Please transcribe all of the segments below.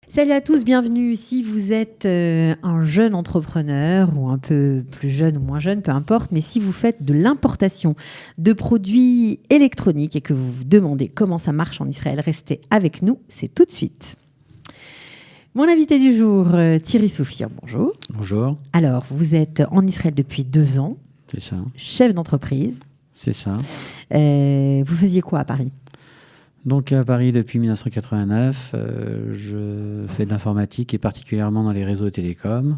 Salut à tous, bienvenue. Si vous êtes un jeune entrepreneur ou un peu plus jeune ou moins jeune, peu importe, mais si vous faites de l'importation de produits électroniques et que vous vous demandez comment ça marche en Israël, restez avec nous, c'est tout de suite. Mon invité du jour, Thierry Soufir, bonjour. Bonjour. Alors, vous êtes en Israël depuis 2 ans, C'est ça. chef d'entreprise. C'est ça. Vous faisiez quoi à Paris ? Donc à Paris depuis 1989, je fais de l'informatique et particulièrement dans les réseaux télécoms,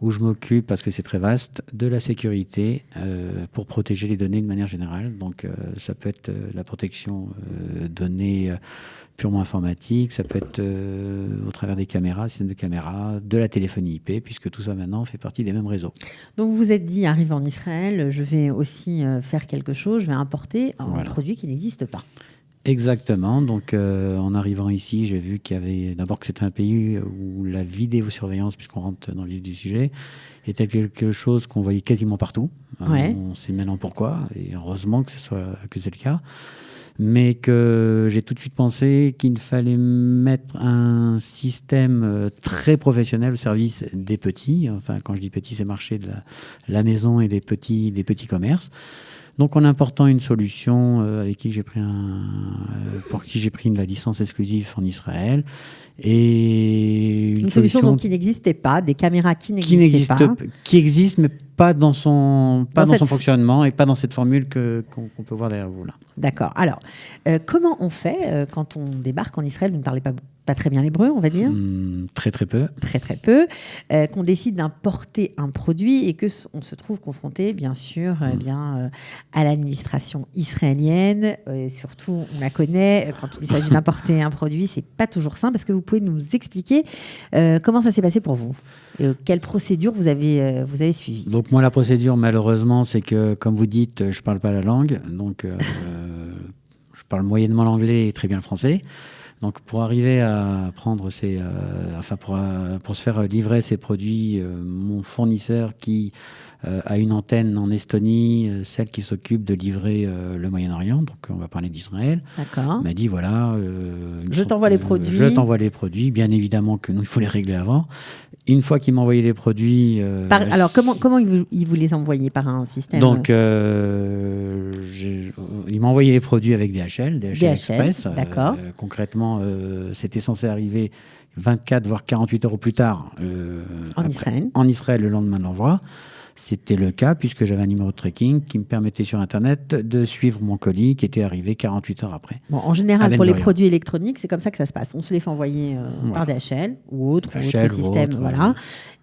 où je m'occupe, parce que c'est très vaste, de la sécurité pour protéger les données de manière générale. Donc ça peut être la protection données purement informatique, ça peut être au travers des caméras, systèmes de caméras, de la téléphonie IP, puisque tout ça maintenant fait partie des mêmes réseaux. Donc vous vous êtes dit, arrivé en Israël, je vais aussi faire quelque chose, je vais importer un produit qui n'existe pas. Exactement. Donc, en arrivant ici, j'ai vu qu'il y avait d'abord que c'était un pays où la vidéosurveillance, puisqu'on rentre dans le vif du sujet, était quelque chose qu'on voyait quasiment partout. Ouais. On sait maintenant pourquoi, et heureusement que c'est le cas. Mais que j'ai tout de suite pensé qu'il fallait mettre un système très professionnel au service des petits. Enfin, quand je dis petits, c'est marché de la maison et des petits commerces. Donc, en important une solution avec qui pour qui j'ai pris la licence exclusive en Israël, et une solution donc qui n'existait pas, des caméras qui n'existaient pas, qui existent, mais pas dans son fonctionnement et pas dans cette formule qu'on peut voir derrière vous là. D'accord. Alors, comment on fait quand on débarque en Israël ? Vous ne parlez pas très bien l'hébreu, on va dire. Très peu. Très peu. Qu'on décide d'importer un produit et qu'on se trouve confronté, bien sûr, à l'administration israélienne. Surtout, on la connaît. Quand il s'agit d'importer un produit, c'est pas toujours simple. Est-ce que vous pouvez nous expliquer comment ça s'est passé pour vous ? Quelle procédure vous avez suivie ? Donc moi, la procédure, malheureusement, c'est que, comme vous dites, je parle pas la langue. Donc, je parle moyennement l'anglais et très bien le français. Donc, pour arriver à prendre pour se faire livrer ces produits, mon fournisseur qui a une antenne en Estonie, celle qui s'occupe de livrer le Moyen-Orient, donc on va parler d'Israël, m'a dit voilà, je t'envoie les produits. Je t'envoie les produits. Bien évidemment que nous, il faut les régler avant. Une fois qu'il m'a envoyé les produits... alors, comment il vous les envoyait par un système ? Donc, il m'a envoyé les produits avec DHL Express. D'accord. Concrètement, c'était censé arriver 24 voire 48 heures au plus tard en Israël le lendemain de l'envoi. C'était le cas puisque j'avais un numéro de tracking qui me permettait sur Internet de suivre mon colis qui était arrivé 48 heures après. Bon, en général, pour les produits électroniques, c'est comme ça que ça se passe. On se les fait envoyer par DHL ou autre système. Voilà.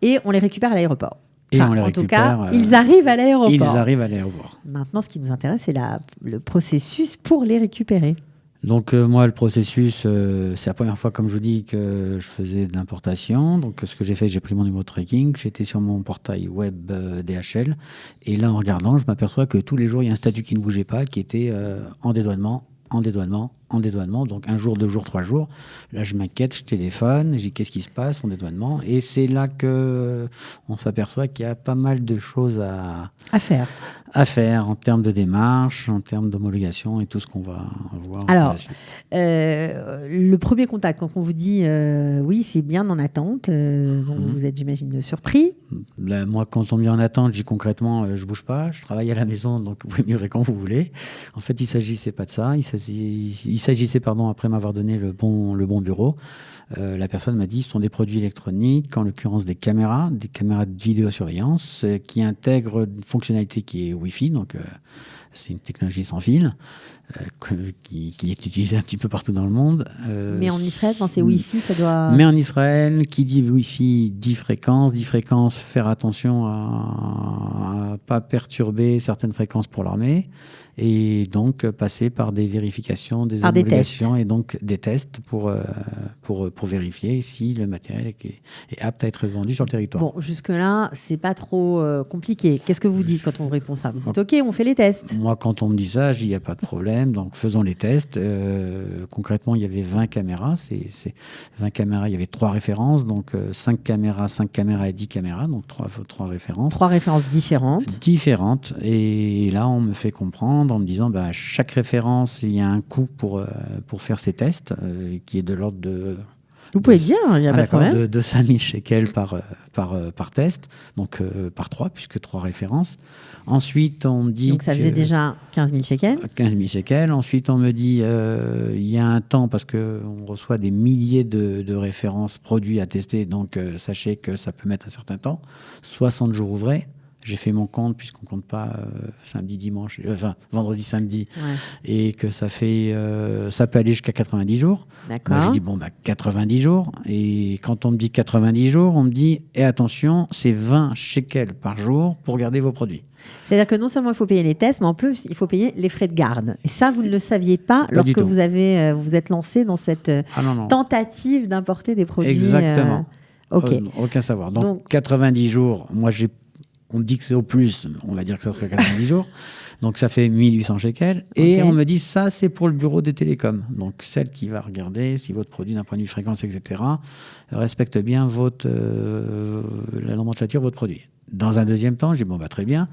Et on les récupère à l'aéroport. En tout cas, ils arrivent à l'aéroport. Maintenant, ce qui nous intéresse, c'est le processus pour les récupérer. Donc moi, le processus, c'est la première fois, comme je vous dis, que je faisais de l'importation. Donc ce que j'ai fait, j'ai pris mon numéro de tracking, j'étais sur mon portail web DHL, et là, en regardant, je m'aperçois que tous les jours, il y a un statut qui ne bougeait pas, qui était en dédouanement. Donc 1 jour, 2 jours, 3 jours. Là, je m'inquiète, je téléphone, je dis qu'est-ce qui se passe en dédouanement. Et c'est là qu'on s'aperçoit qu'il y a pas mal de choses à faire en termes de démarches, en termes d'homologation et tout ce qu'on va voir. Alors, le premier contact, quand on vous dit oui, c'est bien en attente, vous êtes, j'imagine, surpris. Là, moi, quand on me dit en attente, je dis concrètement, je bouge pas, je travaille à la maison, donc vous pouvez me livrer quand vous voulez. En fait, il s'agissait pas de ça. Il s'agissait, après m'avoir donné le bon bureau. La personne m'a dit, ce sont des produits électroniques, en l'occurrence des caméras de vidéosurveillance, qui intègrent une fonctionnalité qui est Wi-Fi, donc c'est une technologie sans fil, qui est utilisée un petit peu partout dans le monde. Mais en Israël, quand c'est Wi-Fi, ça doit... Mais en Israël, qui dit Wi-Fi, dit fréquence, faire attention à pas perturber certaines fréquences pour l'armée, et donc passer par des vérifications, des homologations, et donc des tests pour vérifier si le matériel est apte à être vendu sur le territoire. Bon, jusque-là, c'est pas trop compliqué. Qu'est-ce que vous dites quand on vous répond ça ? Vous dites OK, on fait les tests. Moi, quand on me dit ça, je dis il n'y a pas de problème, donc faisons les tests. Concrètement, il y avait 20 caméras. 20 caméras, il y avait 3 références, donc 5 caméras et 10 caméras, donc 3 références. 3 références différentes. Différentes. Et là, on me fait comprendre en me disant à chaque référence, il y a un coût pour faire ces tests, qui est de l'ordre de Vous pouvez dire, il n'y a pas de problème. De 5000 shekels par test, donc par 3, puisque 3 références. Ensuite, on me dit... Donc ça faisait déjà 15 000 shekels. 15 000 shekels. Ensuite, on me dit, il y a un temps, parce qu'on reçoit des milliers de références produits à tester, donc sachez que ça peut mettre un certain temps, 60 jours ouvrés. J'ai fait mon compte, puisqu'on ne compte pas samedi, dimanche, vendredi, samedi, et que ça peut aller jusqu'à 90 jours. D'accord. Moi, je dis, 90 jours. Et quand on me dit 90 jours, on me dit, et attention, c'est 20 shekels par jour pour garder vos produits. C'est-à-dire que non seulement il faut payer les tests, mais en plus, il faut payer les frais de garde. Et ça, vous ne le saviez pas lorsque vous êtes lancé dans cette tentative d'importer des produits. Exactement. OK. Aucun savoir. Donc 90 jours, on me dit que c'est au plus, on va dire que ça serait 90 jours. Donc ça fait 1800 shekels. Et on me dit, ça, c'est pour le bureau des télécoms. Donc celle qui va regarder si votre produit, d'un point de vue fréquence, etc., respecte bien la nomenclature de votre produit. Dans un deuxième temps, j'ai dit, très bien.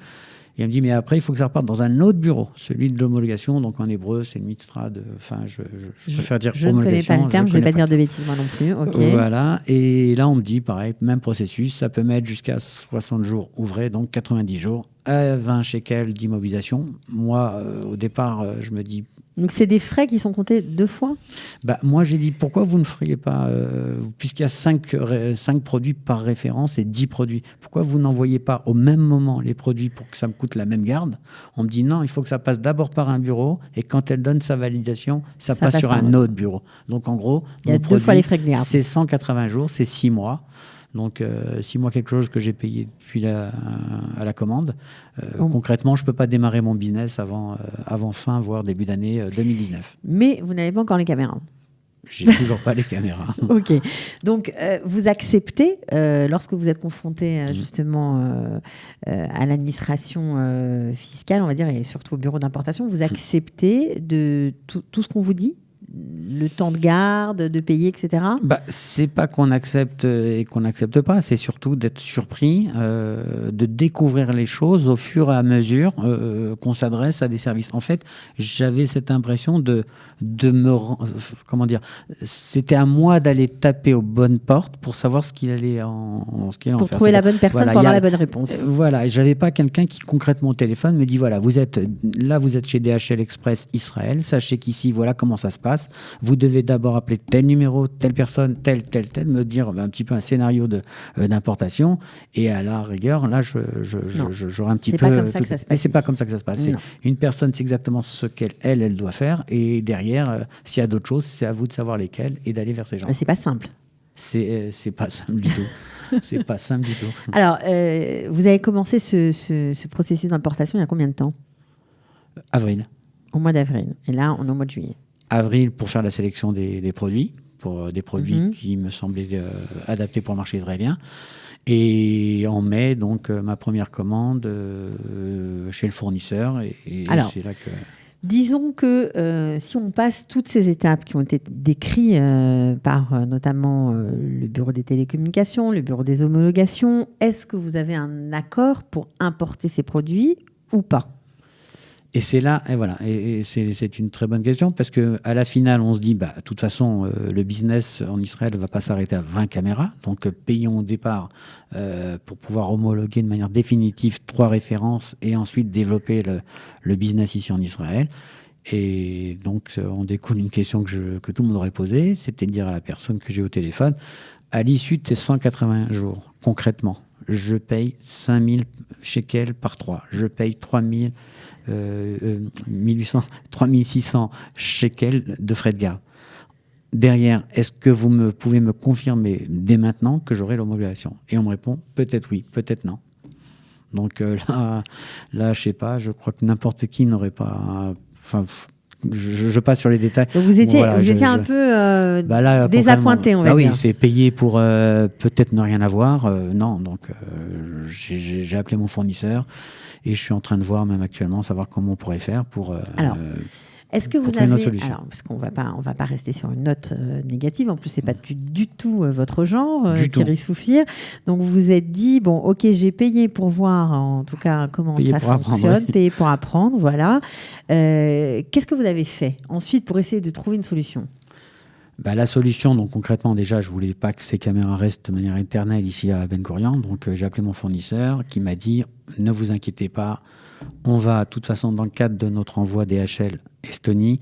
Et elle me dit, mais après, il faut que ça reparte dans un autre bureau, celui de l'homologation. Donc en hébreu, c'est le mitzrad. Enfin, je préfère dire homologation. Je ne connais pas le terme, je ne vais pas dire de bêtises moi non plus. Okay. Voilà. Et là, on me dit, pareil, même processus, ça peut mettre jusqu'à 60 jours ouvrés, donc 90 jours, à 20 shekels d'immobilisation. Moi, au départ, je me dis... Donc c'est des frais qui sont comptés 2 fois ? Moi, j'ai dit, pourquoi vous ne feriez pas, puisqu'il y a 5 produits par référence et 10 produits, pourquoi vous n'envoyez pas au même moment les produits pour que ça me coûte la même garde ? On me dit, non, il faut que ça passe d'abord par un bureau, et quand elle donne sa validation, ça passe sur un autre bureau. Donc en gros, il y a 2 fois les frais de garde. C'est 180 jours, c'est 6 mois. Donc 6 mois, quelque chose que j'ai payé depuis à la commande. Concrètement, je ne peux pas démarrer mon business avant fin, voire début d'année 2019. Mais vous n'avez pas encore les caméras. J'ai toujours pas les caméras. OK. Donc, vous acceptez, lorsque vous êtes confronté justement à l'administration fiscale, on va dire, et surtout au bureau d'importation, vous acceptez de tout ce qu'on vous dit ? Le temps de garde, de payer, etc. C'est pas qu'on accepte et qu'on n'accepte pas, c'est surtout d'être surpris, de découvrir les choses au fur et à mesure qu'on s'adresse à des services. En fait, j'avais cette impression de me... Comment dire ? C'était à moi d'aller taper aux bonnes portes pour savoir ce qu'il allait en faire. Pour trouver la bonne personne, pour avoir la bonne réponse. Voilà, et j'avais pas quelqu'un qui concrètement au téléphone me dit, voilà, vous êtes chez DHL Express Israël, sachez qu'ici, voilà comment ça se passe. Vous devez d'abord appeler tel numéro, telle personne, telle, me dire un petit peu un scénario d'importation. Et à la rigueur, là, j'aurai un petit peu... C'est pas comme ça que ça se passe. Mais c'est pas comme ça que ça se passe. Une personne, c'est exactement ce qu'elle doit faire. Et derrière, s'il y a d'autres choses, c'est à vous de savoir lesquelles et d'aller vers ces gens. Mais c'est pas simple. C'est pas simple du tout. C'est pas simple du tout. Alors, vous avez commencé ce processus d'importation il y a combien de temps ? Avril. Au mois d'avril. Et là, on est au mois de juillet. Avril pour faire la sélection des produits, pour des produits qui me semblaient adaptés pour le marché israélien. Et en mai, donc, ma première commande chez le fournisseur. Alors, c'est là que... Disons que si on passe toutes ces étapes qui ont été décrites par notamment le bureau des télécommunications, le bureau des homologations, est-ce que vous avez un accord pour importer ces produits ou pas ? Et c'est là, et voilà, et c'est une très bonne question parce que à la finale, on se dit, de toute façon, le business en Israël ne va pas s'arrêter à 20 caméras, donc payons au départ pour pouvoir homologuer de manière définitive 3 références et ensuite développer le business ici en Israël. Et donc, on découle une question que tout le monde aurait posée, c'était de dire à la personne que j'ai au téléphone, à l'issue de ces 180 jours, concrètement, je paye 5000 shekels par 3, je paye 3600 shekels de frais de garde. Derrière, est-ce que vous pouvez me confirmer dès maintenant que j'aurai l'homologation ? Et on me répond, peut-être oui, peut-être non. Donc là, je sais pas, je crois que n'importe qui n'aurait pas... Enfin, je passe sur les détails. Donc vous étiez un peu désappointé, on va dire. Oui, c'est payé pour peut-être ne rien avoir. Non, donc j'ai appelé mon fournisseur et je suis en train de voir même actuellement, savoir comment on pourrait faire pour... Est-ce que vous avez... Alors, parce qu'on va pas rester sur une note négative. En plus, c'est pas du tout votre genre, Thierry Souffire. Donc, vous vous êtes dit, bon, ok, j'ai payé pour voir, en tout cas, comment ça fonctionne. Payer pour apprendre, voilà. Qu'est-ce que vous avez fait ensuite pour essayer de trouver une solution ? La solution, donc concrètement, déjà, je voulais pas que ces caméras restent de manière éternelle ici à Ben Gurion. Donc, j'ai appelé mon fournisseur qui m'a dit ne vous inquiétez pas, on va, de toute façon, dans le cadre de notre envoi DHL Estonie.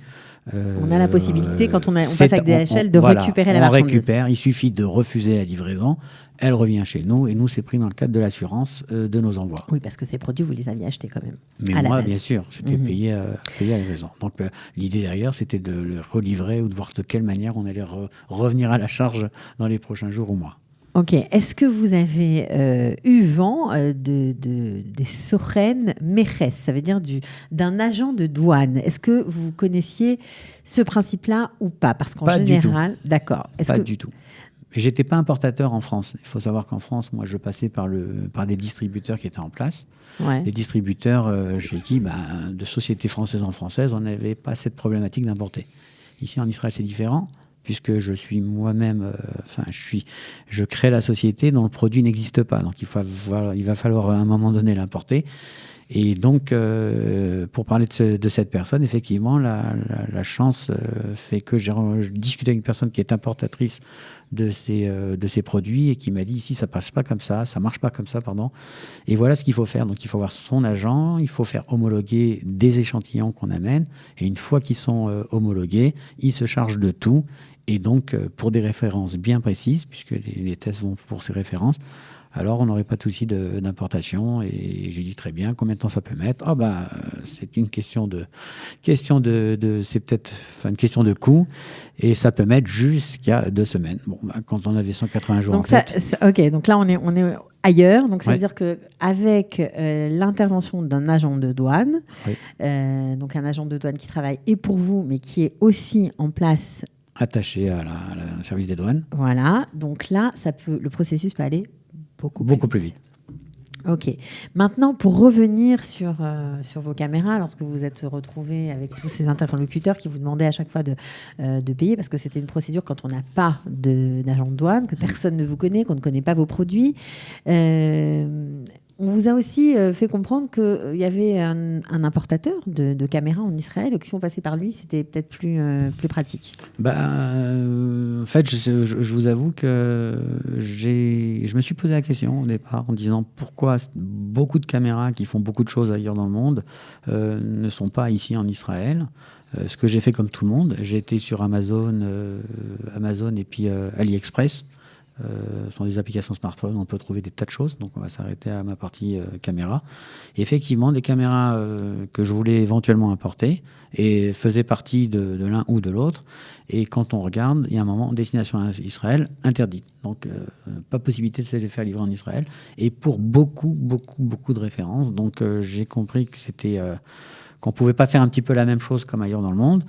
On a la possibilité, quand on passe avec DHL, de récupérer la marchandise. On récupère, il suffit de refuser la livraison, elle revient chez nous, et nous, c'est pris dans le cadre de l'assurance de nos envois. Oui, parce que ces produits, vous les aviez achetés quand même. Mais moi, bien sûr, c'était payé à la livraison. Donc, l'idée derrière, c'était de le relivrer ou de voir de quelle manière on allait revenir à la charge dans les prochains jours ou mois. Ok. Est-ce que vous avez eu vent des Soren Meches, ça veut dire d'un agent de douane? Est-ce que vous connaissiez ce principe-là ou pas? Parce qu'en général, d'accord. Pas du tout. J'étais pas importateur en France. Il faut savoir qu'en France, moi, je passais par des distributeurs qui étaient en place. Ouais. Les distributeurs, j'ai dit, de sociétés françaises en française, on n'avait pas cette problématique d'importer. Ici, en Israël, c'est différent, puisque je suis moi-même, je crée la société dont le produit n'existe pas. Donc, il va falloir à un moment donné l'importer. Et donc, pour parler de cette personne, effectivement, la chance fait que j'ai discuté avec une personne qui est importatrice de ces produits et qui m'a dit ici ça passe pas comme ça marche pas comme ça, pardon. Et voilà ce qu'il faut faire. Donc il faut voir son agent, il faut faire homologuer des échantillons qu'on amène, et une fois qu'ils sont homologués, il se charge de tout. Et donc pour des références bien précises, puisque les tests vont pour ces références, alors on n'aurait pas de souci d'importation. Et j'ai dit très bien, combien de temps ça peut mettre? C'est une question c'est peut-être une question de coût, et ça peut mettre jusqu'à 2 semaines. Quand on avait 180 jours donc en tête. Ok, donc là on est ailleurs. Donc ça veut dire qu'avec l'intervention d'un agent de douane, donc un agent de douane qui travaille et pour vous, mais qui est aussi en place attaché à au service des douanes. Voilà, donc là le processus peut aller beaucoup plus vite. Ok. Maintenant, pour revenir sur vos caméras, lorsque vous vous êtes retrouvés avec tous ces interlocuteurs qui vous demandaient à chaque fois de payer, parce que c'était une procédure quand on n'a pas d'agent de douane, que personne ne vous connaît, qu'on ne connaît pas vos produits. On vous a aussi fait comprendre qu'il y avait un importateur de caméras en Israël, et que si on passait par lui, c'était peut-être plus pratique. En fait, je vous avoue que je me suis posé la question au départ en disant pourquoi beaucoup de caméras qui font beaucoup de choses ailleurs dans le monde ne sont pas ici en Israël. Ce que j'ai fait comme tout le monde, j'ai été sur Amazon et puis AliExpress. Ce sont des applications smartphone, on peut trouver des tas de choses, donc on va s'arrêter à ma partie caméra. Et effectivement, des caméras que je voulais éventuellement importer et faisaient partie de l'un ou de l'autre. Et quand on regarde, il y a un moment, destination à Israël, interdite. Donc, pas possibilité de se les faire livrer en Israël. Et pour beaucoup de références. Donc, j'ai compris que qu'on ne pouvait pas faire un petit peu la même chose comme ailleurs dans le monde.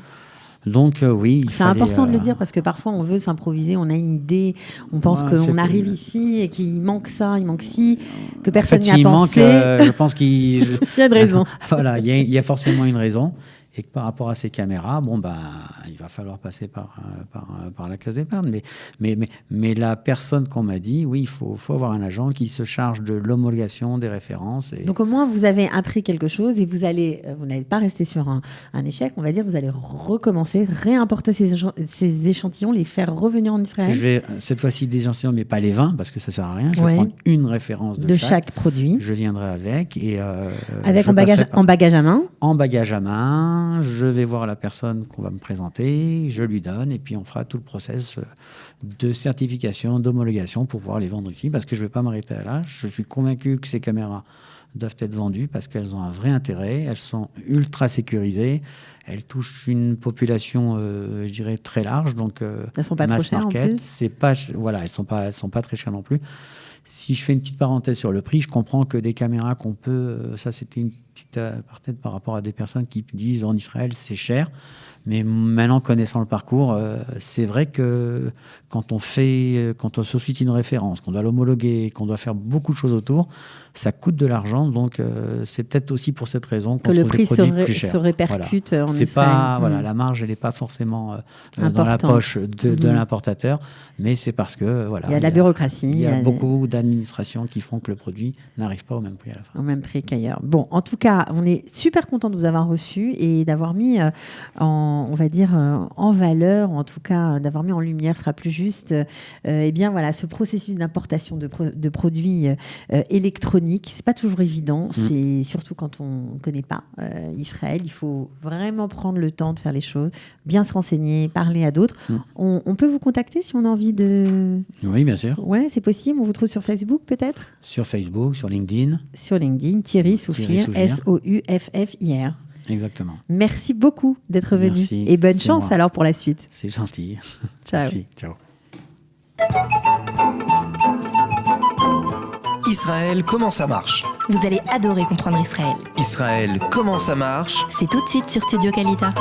Donc oui, c'est important de le dire, parce que parfois on veut s'improviser, on a une idée, on pense qu'on arrive ici et qu'il manque ça, il manque ci, que personne n'y a pensé. Je pense qu'il y a une raison. Voilà, il y a forcément une raison. Et que par rapport à ces caméras, il va falloir passer par la case d'épargne. Mais la personne qu'on m'a dit, oui, il faut avoir un agent qui se charge de l'homologation des références. Donc au moins, vous avez appris quelque chose, et vous n'allez pas rester sur un échec. On va dire, vous allez recommencer, réimporter ces échantillons, les faire revenir en Israël. Je vais cette fois-ci des échantillons, mais pas les 20, parce que ça ne sert à rien. Je vais prendre une référence de chaque produit. Je viendrai avec. En bagage à main. En bagage à main. Je vais voir la personne qu'on va me présenter, je lui donne, et puis on fera tout le process de certification, d'homologation pour pouvoir les vendre ici, parce que je ne vais pas m'arrêter à là. Je suis convaincu que ces caméras doivent être vendues parce qu'elles ont un vrai intérêt, elles sont ultra sécurisées, elles touchent une population, je dirais, très large. Donc, elles ne sont pas trop chères en plus. Elles sont pas très chères non plus. Si je fais une petite parenthèse sur le prix, je comprends que des caméras qu'on peut... ça, c'était une petite aparté par rapport à des personnes qui disent en Israël, c'est cher. Mais maintenant, connaissant le parcours, c'est vrai que quand on suscite une référence, qu'on doit l'homologuer, qu'on doit faire beaucoup de choses autour, ça coûte de l'argent. Donc, c'est peut-être aussi pour cette raison qu'on que le trouve prix des produits plus chers. se répercute en c'est Israël. Pas, la marge, elle n'est pas forcément dans la poche de l'importateur, mais c'est parce que il y a de la bureaucratie. Il y a beaucoup d'administrations qui font que le produit n'arrive pas au même prix à la fin. Au même prix qu'ailleurs. Bon, en tout cas, voilà, on est super content de vous avoir reçu et d'avoir mis en valeur, en tout cas d'avoir mis en lumière, sera plus juste, ce processus d'importation de produits électroniques. C'est pas toujours évident, c'est surtout quand on ne connaît pas Israël. Il faut vraiment prendre le temps de faire les choses, bien se renseigner, parler à d'autres. On peut vous contacter si on a envie de... Oui, bien sûr. Ouais, c'est possible. On vous trouve sur Facebook peut-être ? Sur Facebook, sur LinkedIn. Sur LinkedIn, Thierry Souffir, Souffir. Exactement. Merci beaucoup d'être venu. Merci. Et bonne chance alors pour la suite. C'est gentil. Ciao. Merci. Ciao. Israël, comment ça marche ? Vous allez adorer comprendre Israël. Israël, comment ça marche ? C'est tout de suite sur Studio Kalita.